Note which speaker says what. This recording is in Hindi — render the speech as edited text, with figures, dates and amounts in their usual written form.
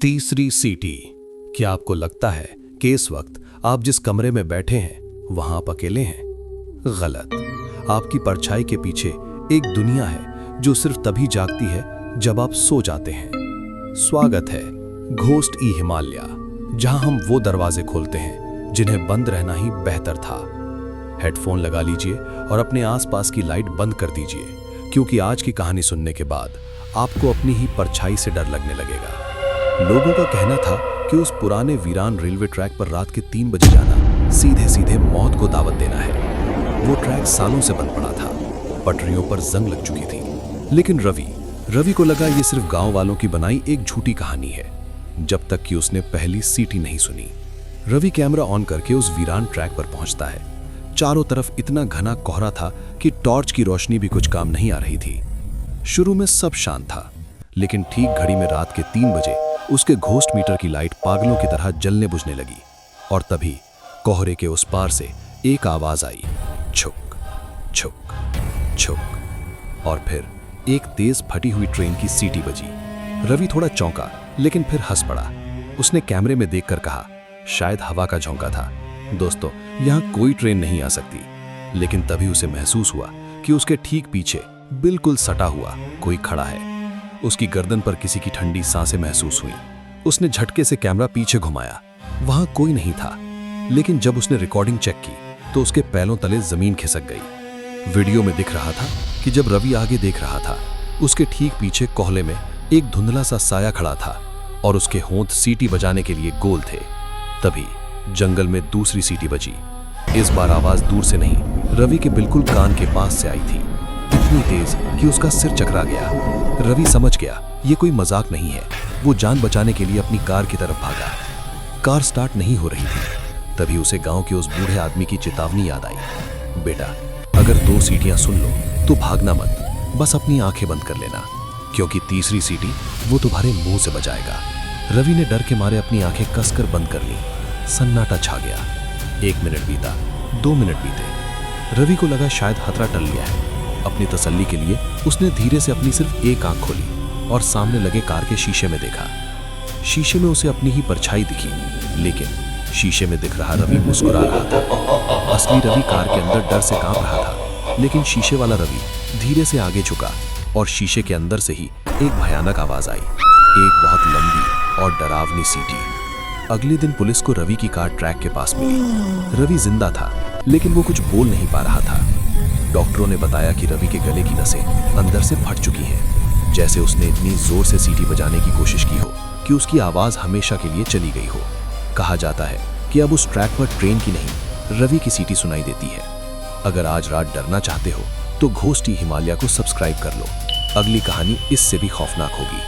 Speaker 1: तीसरी सीटी। क्या आपको लगता है कि इस वक्त आप जिस कमरे में बैठे हैं वहां आप अकेले हैं? गलत। आपकी परछाई के पीछे एक दुनिया है जो सिर्फ तभी जागती है जब आप सो जाते हैं। स्वागत है घोस्ट ई हिमालय, जहां हम वो दरवाजे खोलते हैं जिन्हें बंद रहना ही बेहतर था। हेडफोन लगा लीजिए और अपने आसपास की लाइट बंद कर दीजिए, क्योंकि आज की कहानी सुनने के बाद आपको अपनी ही परछाई से डर लगने लगेगा। लोगों का कहना था कि उस पुराने वीरान रेलवे ट्रैक पर रात के 3 बजे जाना सीधे सीधे मौत को दावत देना है। वो ट्रैक सालों से बंद पड़ा था, पटरियों पर जंग लग चुकी थी। लेकिन रवि को लगा ये सिर्फ गांव वालों की बनाई एक झूठी कहानी है, जब तक कि उसने पहली सीटी नहीं सुनी। रवि कैमरा ऑन करके उस वीरान ट्रैक पर पहुंचता है। चारों तरफ इतना घना कोहरा था कि टॉर्च की रोशनी भी कुछ काम नहीं आ रही थी। शुरू में सब शांत था, लेकिन ठीक घड़ी में रात के 3 बजे उसके घोस्ट मीटर की लाइट पागलों की तरह जलने बुझने लगी। और तभी कोहरे के उस पार से एक आवाज आई, छुक छुक छुक। और फिर एक तेज फटी हुई ट्रेन की सीटी बजी। रवि थोड़ा चौंका, लेकिन फिर हंस पड़ा। उसने कैमरे में देखकर कहा, शायद हवा का झोंका था। दोस्तों, यहां कोई ट्रेन नहीं आ सकती। लेकिन तभी उसे महसूस हुआ कि उसके ठीक पीछे बिल्कुल सटा हुआ कोई खड़ा है। उसकी गर्दन पर किसी की ठंडी सांसें महसूस हुई। उसने झटके से कैमरा पीछे घुमाया। वहां कोई नहीं था, लेकिन जब उसने रिकॉर्डिंग चेक की तो उसके पैरों तले जमीन खिसक गई। वीडियो में दिख रहा था कि जब रवि आगे देख रहा था, उसके ठीक पीछे कोहले में एक धुंधला सा साया खड़ा था और उसके होंठ सीटी बजाने के लिए गोल थे। तभी जंगल में दूसरी सीटी बजी। इस बार आवाज दूर से नहीं, रवि के बिल्कुल कान के पास से आई थी, इतनी तेज कि उसका सिर चकरा गया। रवि समझ गया ये कोई मजाक नहीं है। वो जान बचाने के लिए अपनी कार की तरफ भागा। कार स्टार्ट नहीं हो रही थी। तभी उसे गांव के उस बूढ़े आदमी की चेतावनी याद आई, बेटा, अगर 2 सीटियां सुन लो तो भागना मत, बस अपनी आंखें बंद कर लेना, क्योंकि तीसरी सीटी वो तुम्हारे मुंह से बजाएगा। रवि ने डर के मारे अपनी आंखें कसकर बंद कर ली। सन्नाटा छा गया। 1 मिनट बीता, 2 मिनट बीते। रवि को लगा शायद खतरा टल गया है। अपनी तसल्ली के लिए उसने धीरे से अपनी सिर्फ एक आंख खोली और सामने लगे कार के शीशे में देखा। शीशे में उसे अपनी ही परछाई दिखी, लेकिन शीशे में दिख रहा रवि मुस्कुरा रहा था। असली रवि कार के अंदर डर से कांप रहा था, लेकिन शीशे वाला रवि धीरे से आगे झुका और शीशे के अंदर से ही एक भयानक आवाज आई, एक बहुत लंबी और डरावनी सीटी। अगले दिन पुलिस को रवि की कार ट्रैक के पास मिली। रवि जिंदा था, लेकिन वो कुछ बोल नहीं पा रहा था। डॉक्टरों ने बताया कि रवि के गले की नसें अंदर से फट चुकी हैं, जैसे उसने इतनी जोर से सीटी बजाने की कोशिश की हो कि उसकी आवाज हमेशा के लिए चली गई हो। कहा जाता है कि अब उस ट्रैक पर ट्रेन की नहीं, रवि की सीटी सुनाई देती है। अगर आज रात डरना चाहते हो तो घोस्ट ई हिमालय को सब्सक्राइब कर लो। अगली कहानी इससे भी खौफनाक होगी।